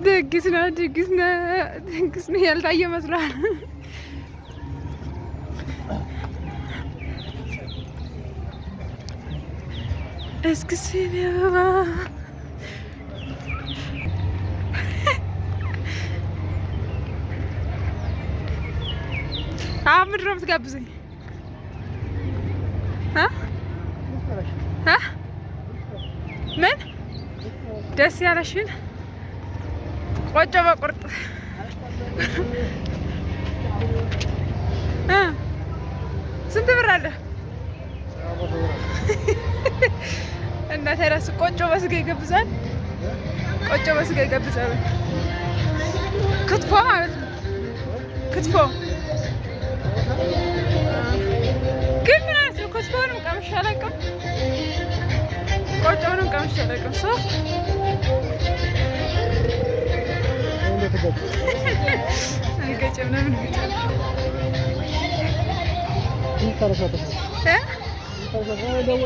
ድግስ ነው ያልታየ መስሏል። እስክስኔ አበባ ምንድን ነው የምትጋብዘኝ? ምን ደስ ያለሽን ቆጮ በቁርጥ ስንት ብር አለ? እና ተራስ ቆጮ በስጋ ይገብዛል። ቆጮ በስጋ ይገብዛል። ክትፎ ማለት ነው። ክትፎ ግን ምን አይነት ነው? ክትፎውንም ቀምሼ አላውቅም። ቆጮውንም ቀምሼ አላውቅም። ሰው አልገጭም ነው ምን